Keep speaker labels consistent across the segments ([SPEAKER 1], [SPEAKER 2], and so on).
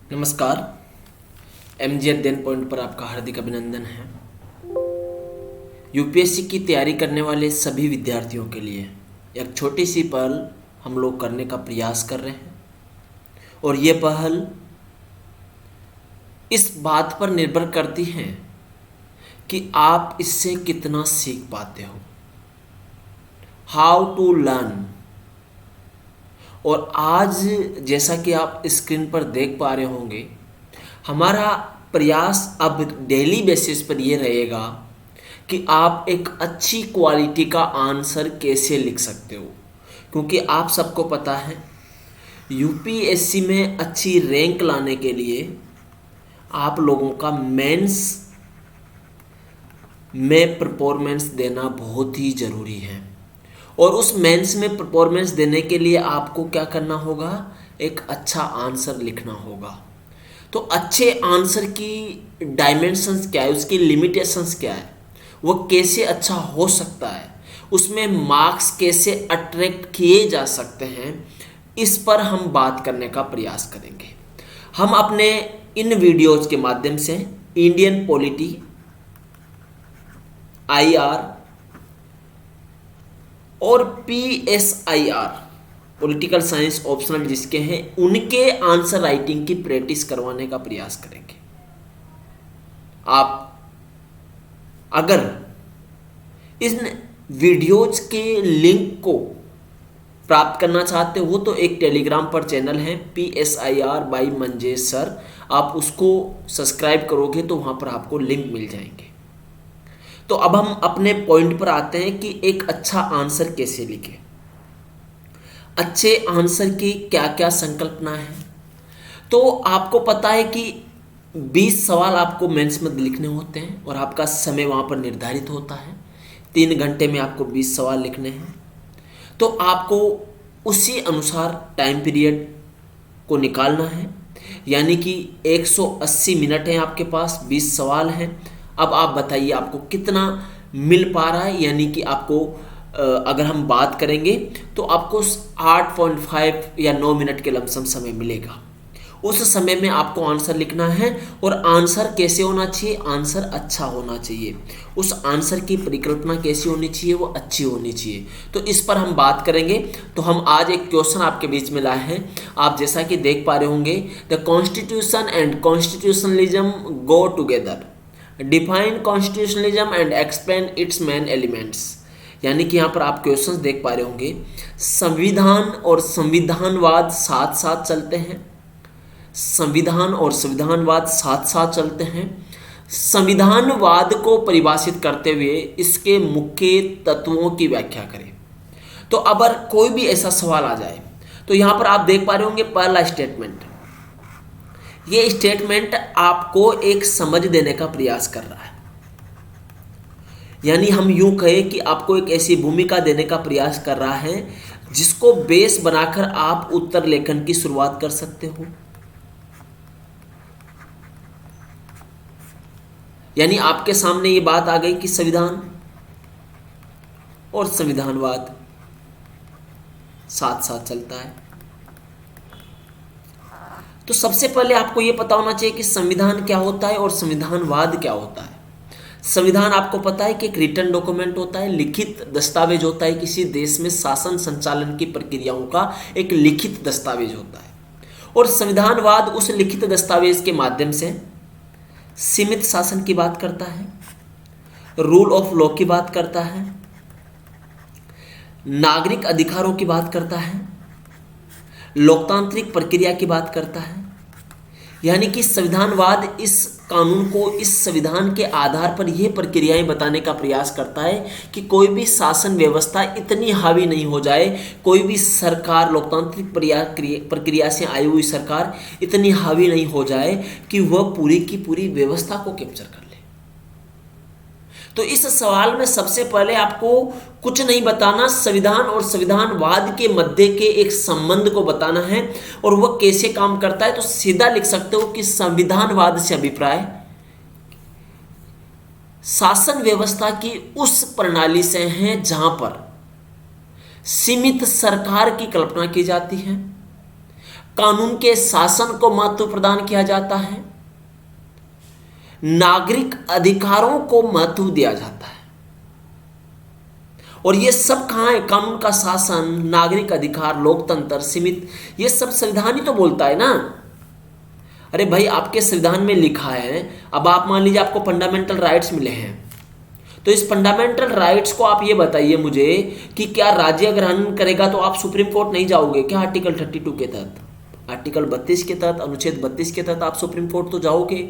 [SPEAKER 1] नमस्कार। एमजी अध्ययन पॉइंट पर आपका हार्दिक अभिनंदन है। यूपीएससी की तैयारी करने वाले सभी विद्यार्थियों के लिए एक छोटी सी पहल हम लोग करने का प्रयास कर रहे हैं और ये पहल इस बात पर निर्भर करती है कि आप इससे कितना सीख पाते हो। How to learn. और आज जैसा कि आप स्क्रीन पर देख पा रहे होंगे, हमारा प्रयास अब डेली बेसिस पर यह रहेगा कि आप एक अच्छी क्वालिटी का आंसर कैसे लिख सकते हो, क्योंकि आप सबको पता है यूपीएससी में अच्छी रैंक लाने के लिए आप लोगों का मेंस में परफॉर्मेंस देना बहुत ही ज़रूरी है। और उस मेंस में परफॉर्मेंस देने के लिए आपको क्या करना होगा, एक अच्छा आंसर लिखना होगा। तो अच्छे आंसर की डायमेंशंस क्या है, उसकी लिमिटेशंस क्या है, वो कैसे अच्छा हो सकता है, उसमें मार्क्स कैसे अट्रैक्ट किए जा सकते हैं, इस पर हम बात करने का प्रयास करेंगे। हम अपने इन वीडियोज के माध्यम से इंडियन पॉलिटी, आईआर और पीएसआईआर, पॉलिटिकल साइंस ऑप्शनल जिसके हैं, उनके आंसर राइटिंग की प्रैक्टिस करवाने का प्रयास करेंगे। आप अगर इन वीडियोज के लिंक को प्राप्त करना चाहते हो तो एक टेलीग्राम पर चैनल है PSIR बाई मंजेश सर, आप उसको सब्सक्राइब करोगे तो वहाँ पर आपको लिंक मिल जाएंगे। तो अब हम अपने पॉइंट पर आते हैं कि एक अच्छा आंसर कैसे लिखें। अच्छे आंसर की क्या क्या संकल्पना है। तो आपको पता है कि 20 सवाल आपको मेंस में लिखने होते हैं और आपका समय वहाँ पर निर्धारित होता है। 3 घंटे में आपको 20 सवाल लिखने हैं। तो आपको उसी अनुसार टाइम पीरियड को निकालना है, यानी कि 180 मिनट हैं आपके पास, 20 सवाल हैं। अब आप बताइए आपको कितना मिल पा रहा है, यानी कि आपको अगर हम बात करेंगे तो आपको 8.5 या 9 मिनट के लमसम समय मिलेगा। उस समय में आपको आंसर लिखना है। और आंसर कैसे होना चाहिए, आंसर अच्छा होना चाहिए। उस आंसर की परिकल्पना कैसी होनी चाहिए, वो अच्छी होनी चाहिए। तो इस पर हम बात करेंगे। तो हम आज एक क्वेश्चन आपके बीच में लाए हैं। आप जैसा कि देख पा रहे होंगे, the constitution and constitutionalism go together, define constitutionalism and explain it's main elements. यानी कि यहाँ पर आप क्वेश्चंस देख पा रहे होंगे, संविधान और संविधानवाद साथ साथ चलते हैं। संविधान और संविधानवाद साथ साथ चलते हैं। संविधानवाद को परिभाषित करते हुए इसके मुख्य तत्वों की व्याख्या करें। तो अगर कोई भी ऐसा सवाल आ जाए तो यहाँ पर आप देख पा रहे होंगे पहला स्टेटमेंट। ये स्टेटमेंट आपको एक समझ देने का प्रयास कर रहा है, यानी हम यूं कहें कि आपको एक ऐसी भूमिका देने का प्रयास कर रहा है जिसको बेस बनाकर आप उत्तर लेखन की शुरुआत कर सकते हो। यानी आपके सामने ये बात आ गई कि संविधान और संविधानवाद साथ साथ चलता है। तो सबसे पहले आपको यह पता होना चाहिए कि संविधान क्या होता है और संविधानवाद क्या होता है। संविधान आपको पता है कि एक रिटन डॉक्यूमेंट होता है, लिखित दस्तावेज होता है। किसी देश में शासन संचालन की प्रक्रियाओं का एक लिखित दस्तावेज होता है। और संविधानवाद उस लिखित दस्तावेज के माध्यम से सीमित शासन की बात करता है, रूल ऑफ लॉ की बात करता है, नागरिक अधिकारों की बात करता है, लोकतांत्रिक प्रक्रिया की बात करता है। यानी कि संविधानवाद इस कानून को, इस संविधान के आधार पर यह प्रक्रियाएं बताने का प्रयास करता है कि कोई भी शासन व्यवस्था इतनी हावी नहीं हो जाए, कोई भी सरकार, लोकतांत्रिक प्रक्रिया से आई हुई सरकार इतनी हावी नहीं हो जाए कि वह पूरी की पूरी व्यवस्था को कैप्चर कर ले। तो इस सवाल में सबसे पहले आपको कुछ नहीं बताना, संविधान और संविधानवाद के मध्य के एक संबंध को बताना है और वह कैसे काम करता है। तो सीधा लिख सकते हो कि संविधानवाद से अभिप्राय शासन व्यवस्था की उस प्रणाली से है जहां पर सीमित सरकार की कल्पना की जाती है, कानून के शासन को महत्व प्रदान किया जाता है, नागरिक अधिकारों को महत्व दिया जाता है। और ये सब कहाँ है? कानून का शासन, नागरिक अधिकार, लोकतंत्र, सीमित, ये सब संविधान ही तो बोलता है ना। अरे भाई, आपके संविधान में लिखा है, अब आप मान लीजिए आपको फंडामेंटल राइट्स मिले हैं, तो इस फंडामेंटल राइट्स को आप ये बताइए मुझे कि क्या राज्य ग्रहण करेगा तो आप सुप्रीम कोर्ट नहीं जाओगे क्या? आर्टिकल 32 के तहत, आर्टिकल 32 के तहत, अनुच्छेद 32 के तहत आप सुप्रीम कोर्ट तो जाओगे।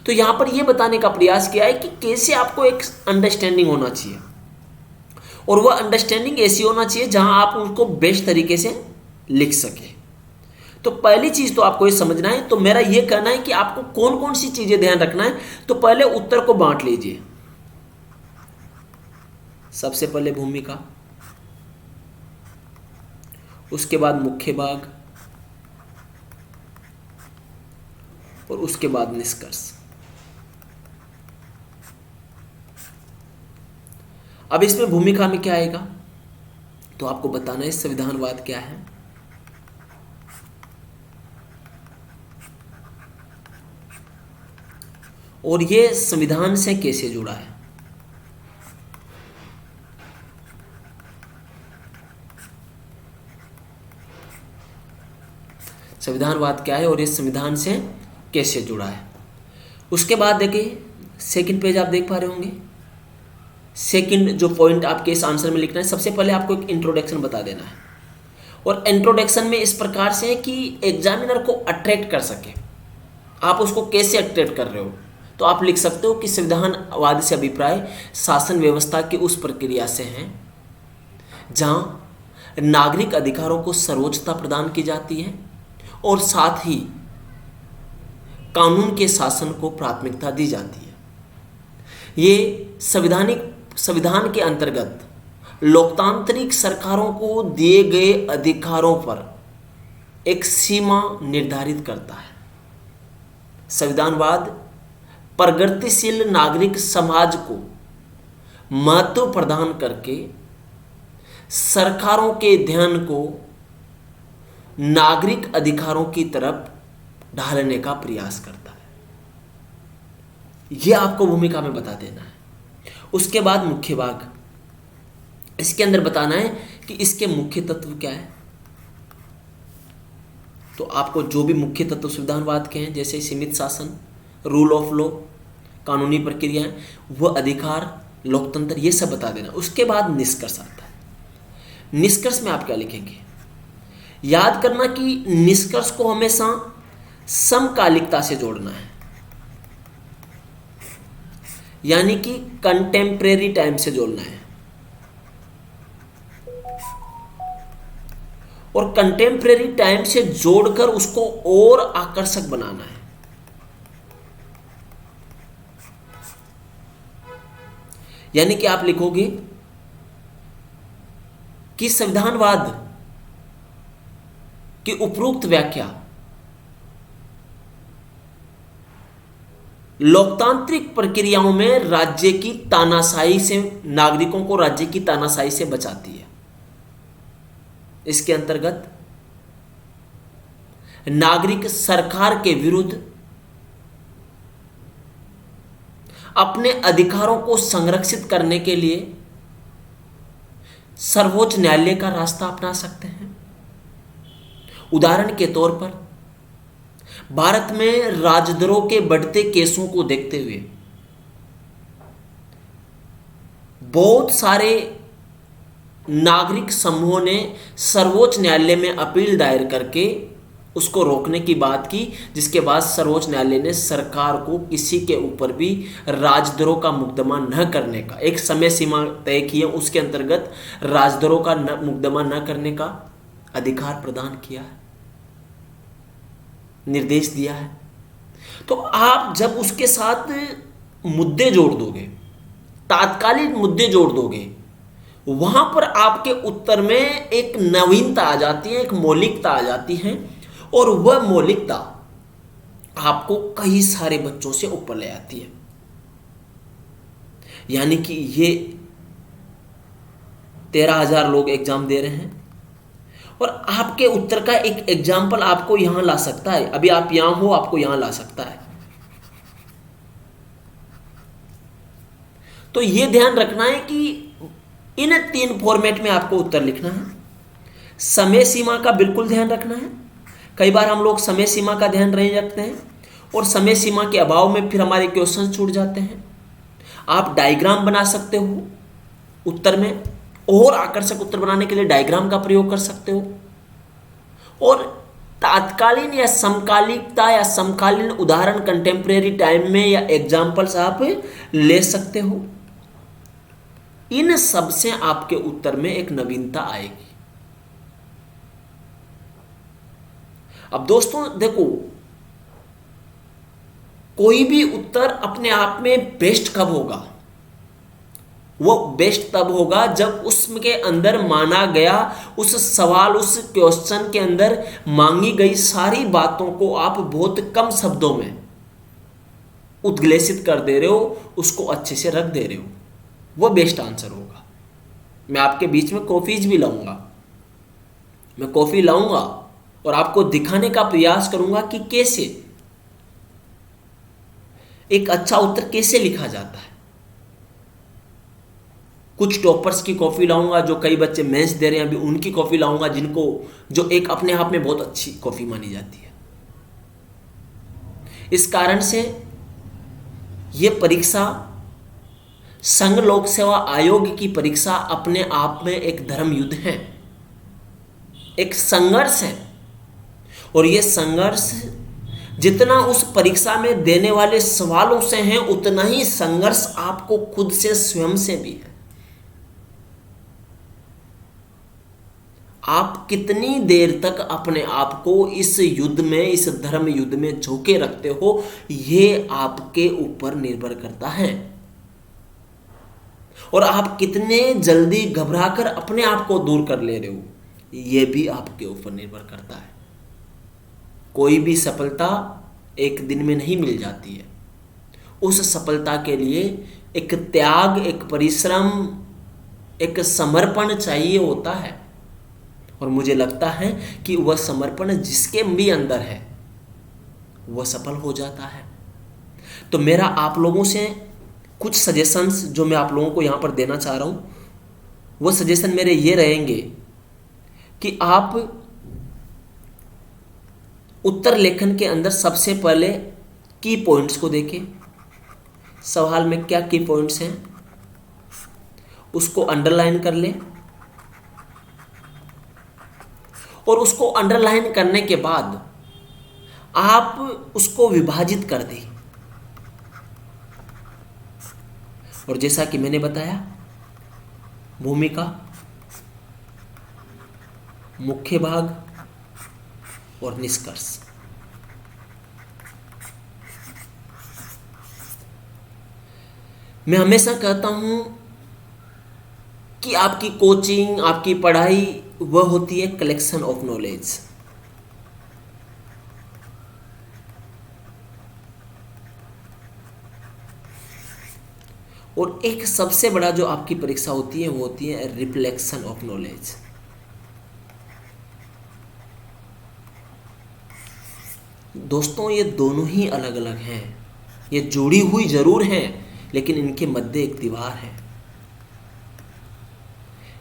[SPEAKER 1] तो यहां पर यह बताने का प्रयास किया है कि कैसे आपको एक अंडरस्टैंडिंग होना चाहिए, और वह अंडरस्टैंडिंग ऐसी होना चाहिए जहां आप उनको बेस्ट तरीके से लिख सके। तो पहली चीज तो आपको ये समझना है। तो मेरा यह कहना है कि आपको कौन कौन सी चीजें ध्यान रखना है। तो पहले उत्तर को बांट लीजिए। सबसे पहले भूमिका, उसके बाद मुख्य भाग, और उसके बाद निष्कर्ष। अब इसमें भूमिका में क्या आएगा तो आपको बताना है संविधानवाद क्या है, और ये संविधान से कैसे जुड़ा है। संविधानवाद क्या है और ये संविधान से कैसे जुड़ा है। उसके बाद देखिए सेकंड पेज आप देख पा रहे होंगे। सेकंड जो पॉइंट आपके इस आंसर में लिखना है, सबसे पहले आपको एक इंट्रोडक्शन बता देना है। और इंट्रोडक्शन में इस प्रकार से है कि एग्जामिनर को अट्रैक्ट कर सके। आप उसको कैसे अट्रैक्ट कर रहे हो, तो आप लिख सकते हो कि संविधानवाद से अभिप्राय शासन व्यवस्था की उस प्रक्रिया से है जहां नागरिक अधिकारों को सर्वोच्चता प्रदान की जाती है और साथ ही कानून के शासन को प्राथमिकता दी जाती है। ये संविधान के अंतर्गत लोकतांत्रिक सरकारों को दिए गए अधिकारों पर एक सीमा निर्धारित करता है। संविधानवाद प्रगतिशील नागरिक समाज को महत्व प्रदान करके सरकारों के ध्यान को नागरिक अधिकारों की तरफ ढालने का प्रयास करता है। यह आपको भूमिका में बता देना है। उसके बाद मुख्य भाग, इसके अंदर बताना है कि इसके मुख्य तत्व क्या है। तो आपको जो भी मुख्य तत्व संविधानवाद के हैं, जैसे सीमित शासन, रूल ऑफ लॉ, कानूनी प्रक्रियाएं, वह अधिकार, लोकतंत्र, ये सब बता देना। उसके बाद निष्कर्ष आता है। निष्कर्ष में आप क्या लिखेंगे? याद करना कि निष्कर्ष को हमेशा समकालिकता से जोड़ना है, यानी कि कंटेम्परेरी टाइम से जोड़ना है। और कंटेम्परेरी टाइम से जोड़कर उसको और आकर्षक बनाना है। यानी कि आप लिखोगे कि संविधानवाद की उपरोक्त व्याख्या लोकतांत्रिक प्रक्रियाओं में राज्य की तानाशाही से, नागरिकों को राज्य की तानाशाही से बचाती है। इसके अंतर्गत नागरिक सरकार के विरुद्ध अपने अधिकारों को संरक्षित करने के लिए सर्वोच्च न्यायालय का रास्ता अपना सकते हैं। उदाहरण के तौर पर भारत में राजद्रोह के बढ़ते केसों को देखते हुए बहुत सारे नागरिक समूहों ने सर्वोच्च न्यायालय में अपील दायर करके उसको रोकने की बात की, जिसके बाद सर्वोच्च न्यायालय ने सरकार को किसी के ऊपर भी राजद्रोह का मुकदमा न करने का एक समय सीमा तय की है। उसके अंतर्गत राजद्रोह का मुकदमा न करने का अधिकार प्रदान किया है, निर्देश दिया है। तो आप जब उसके साथ मुद्दे जोड़ दोगे, तात्कालिक मुद्दे जोड़ दोगे, वहां पर आपके उत्तर में एक नवीनता आ जाती है, एक मौलिकता आ जाती है, और वह मौलिकता आपको कई सारे बच्चों से ऊपर ले आती है। यानी कि ये 13,000 लोग एग्जाम दे रहे हैं और आपके उत्तर का एक एग्जाम्पल आपको यहां ला सकता है। अभी आप यहां हो, आपको यहां ला सकता है। तो यह ध्यान रखना है कि इन 3 फॉर्मेट में आपको उत्तर लिखना है। समय सीमा का बिल्कुल ध्यान रखना है। कई बार हम लोग समय सीमा का ध्यान नहीं रखते हैं और समय सीमा के अभाव में फिर हमारे क्वेश्चन छूट जाते हैं। आप डायग्राम बना सकते हो उत्तर में, और आकर्षक उत्तर बनाने के लिए डायग्राम का प्रयोग कर सकते हो, और तात्कालीन या समकालिकता या समकालीन उदाहरण कंटेम्प्रेरी टाइम में या एग्जाम्पल्स आप ले सकते हो। इन सब से आपके उत्तर में एक नवीनता आएगी। अब दोस्तों देखो, कोई भी उत्तर अपने आप में बेस्ट कब होगा? वो बेस्ट तब होगा जब उसके अंदर माना गया, उस सवाल, उस क्वेश्चन के अंदर मांगी गई सारी बातों को आप बहुत कम शब्दों में उद्ग्लेशित कर दे रहे हो, उसको अच्छे से रख दे रहे हो। वो बेस्ट आंसर होगा। मैं आपके बीच में कॉफीज भी लाऊंगा, मैं कॉफी लाऊंगा और आपको दिखाने का प्रयास करूंगा कि कैसे एक अच्छा उत्तर कैसे लिखा जाता है। कुछ टॉपर्स की कॉफी लाऊंगा, जो कई बच्चे मेंस दे रहे हैं अभी, उनकी कॉफी लाऊंगा, जिनको जो एक अपने आप में बहुत अच्छी कॉफी मानी जाती है। इस कारण से यह परीक्षा, संघ लोक सेवा आयोग की परीक्षा अपने आप में एक धर्म युद्ध है, एक संघर्ष है। और यह संघर्ष जितना उस परीक्षा में देने वाले सवालों से है, उतना ही संघर्ष आपको खुद से, स्वयं से भी है। आप कितनी देर तक अपने आप को इस युद्ध में, इस धर्म युद्ध में झोंके रखते हो, यह आपके ऊपर निर्भर करता है। और आप कितने जल्दी घबराकर अपने आप को दूर कर ले रहे हो, यह भी आपके ऊपर निर्भर करता है। कोई भी सफलता एक दिन में नहीं मिल जाती है। उस सफलता के लिए एक त्याग, एक परिश्रम, एक समर्पण चाहिए होता है। और मुझे लगता है कि वह समर्पण जिसके भी अंदर है, वह सफल हो जाता है। तो मेरा आप लोगों से कुछ सजेशंस जो मैं आप लोगों को यहां पर देना चाह रहा हूं, वह सजेशन मेरे ये रहेंगे कि आप उत्तर लेखन के अंदर सबसे पहले की पॉइंट्स को देखें। सवाल में क्या की पॉइंट्स हैं, उसको अंडरलाइन कर लें, और उसको अंडरलाइन करने के बाद आप उसको विभाजित कर दें। और जैसा कि मैंने बताया, भूमिका, मुख्य भाग और निष्कर्ष। मैं हमेशा कहता हूं कि आपकी कोचिंग, आपकी पढ़ाई वह होती है कलेक्शन ऑफ नॉलेज। और एक सबसे बड़ा जो आपकी परीक्षा होती है, वो होती है रिफ्लेक्शन ऑफ नॉलेज। दोस्तों, ये दोनों ही अलग अलग हैं। ये जुड़ी हुई जरूर हैं, लेकिन इनके मध्य एक दीवार है।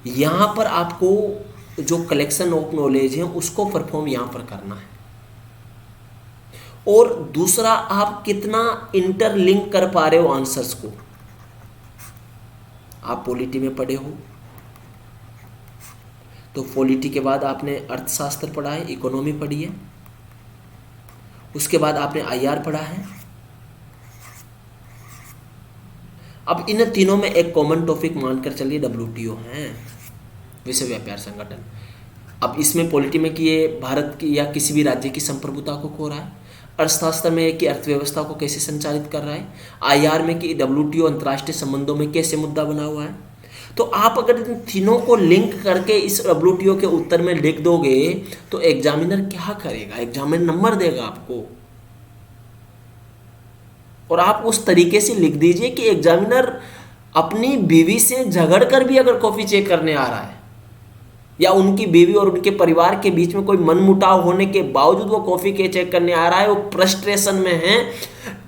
[SPEAKER 1] यहां पर आपको जो कलेक्शन ऑफ नॉलेज है उसको परफॉर्म यहां पर करना है। और दूसरा, आप कितना इंटरलिंक कर पा रहे हो आंसर्स को। आप पॉलिटी में पढ़े हो, तो पॉलिटी के बाद आपने अर्थशास्त्र पढ़ा है, इकोनॉमी पढ़ी है, उसके बाद आपने आईआर पढ़ा है। अब इन तीनों में एक कॉमन टॉपिक मानकर चलिए डब्ल्यूटीओ है, विश्व व्यापार संगठन। अब इसमें पॉलिटी में कि ये भारत की या किसी भी राज्य की संप्रभुता को खो रहा है, अर्थशास्त्र में कि अर्थव्यवस्था को कैसे संचालित कर रहा है, आईआर में कि डब्ल्यूटीओ अंतर्राष्ट्रीय संबंधों में कैसे मुद्दा बना हुआ है। तो आप अगर इन तीनों को लिंक करके इस डब्ल्यूटीओ के उत्तर में लिख दोगे, तो एग्जामिनर क्या करेगा? एग्जामिनर नंबर देगा आपको। और आप उस तरीके से लिख दीजिए कि एग्जामिनर अपनी बीवी से झगड़ कर भी अगर कॉपी चेक करने आ रहा है, या उनकी बीवी और उनके परिवार के बीच में कोई मनमुटाव होने के बावजूद वो कॉफ़ी के चेक करने आ रहा है, वो फ्रस्ट्रेशन में है,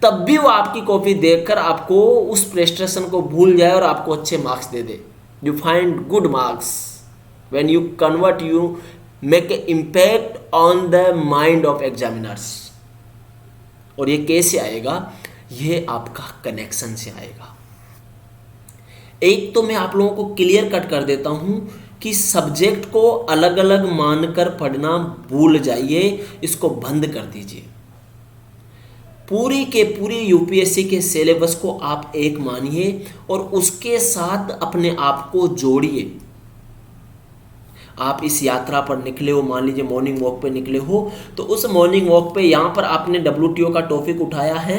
[SPEAKER 1] तब भी वो आपकी कॉफ़ी देखकर आपको उस फ्रस्ट्रेशन को भूल जाए और आपको अच्छे marks they they. You find good marks when you convert, you make a impact on the mind of examiners. और ये कैसे आएगा? ये आपका कनेक्शन से आएगा। एक तो मैं आप लोगों को क्लियर कट कर देता हूं कि सब्जेक्ट को अलग अलग मानकर पढ़ना भूल जाइए, इसको बंद कर दीजिए। पूरी के पूरी यूपीएससी के सिलेबस को आप एक मानिए और उसके साथ अपने आप को जोड़िए। आप इस यात्रा पर निकले हो, मान लीजिए मॉर्निंग वॉक पे निकले हो, तो उस मॉर्निंग वॉक पे यहाँ पर आपने WTO का टॉपिक उठाया है,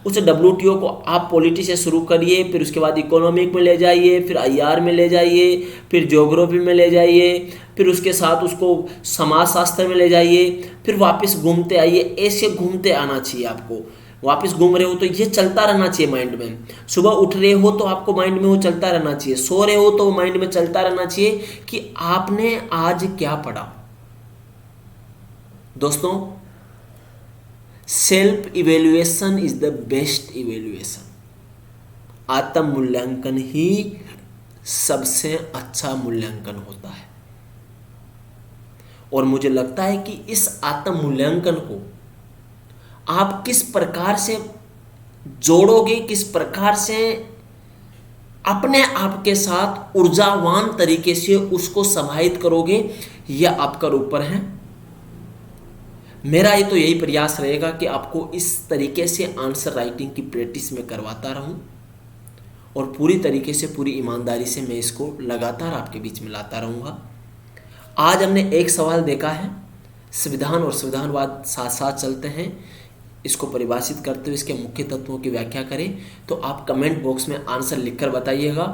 [SPEAKER 1] उस WTO को आप पॉलिटी से शुरू करिए, फिर उसके बाद इकोनॉमिक में ले जाइए, फिर IR में ले जाइए, फिर ज्योग्राफी में ले जाइए, फिर उसके साथ उसको समाजशास्त्र में ले जाइए, फिर वापस घूमते आइए। ऐसे घूमते आना चाहिए आपको। वापस घूम रहे हो तो ये चलता रहना चाहिए माइंड में। सुबह उठ रहे हो तो आपको माइंड में वो चलता रहना चाहिए, सो रहे हो तो वो माइंड में चलता रहना चाहिए कि आपने आज क्या पढ़ा। दोस्तों, self evaluation is the best evaluation. आत्म मूल्यांकन ही सबसे अच्छा मूल्यांकन होता है। और मुझे लगता है कि इस आत्म मूल्यांकन को आप किस प्रकार से जोड़ोगे, किस प्रकार से अपने आप के साथ ऊर्जावान तरीके से उसको समाहित करोगे, यह आपका ऊपर है। मेरा ये तो यही प्रयास रहेगा कि आपको इस तरीके से आंसर राइटिंग की प्रैक्टिस में करवाता रहूं और पूरी तरीके से, पूरी ईमानदारी से मैं इसको लगातार आपके बीच में लाता रहूँगा। आज हमने एक सवाल देखा है, संविधान और संविधानवाद साथ साथ चलते हैं, इसको परिभाषित करते हुए इसके मुख्य तत्वों की व्याख्या करें। तो आप कमेंट बॉक्स में आंसर लिखकर बताइएगा।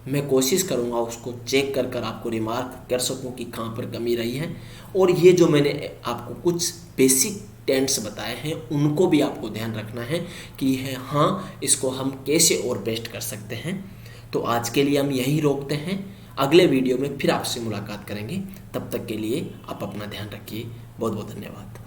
[SPEAKER 1] मैं कोशिश करूंगा उसको चेक कर कर आपको रिमार्क कर सकूं कि कहाँ पर कमी रही है। और ये जो मैंने आपको कुछ बेसिक टेंस बताए हैं उनको भी आपको ध्यान रखना है कि है हाँ, इसको हम कैसे और बेस्ट कर सकते हैं। तो आज के लिए हम यहीं रोकते हैं, अगले वीडियो में फिर आपसे मुलाकात करेंगे। तब तक के लिए आप अपना ध्यान रखिए। बहुत बहुत धन्यवाद।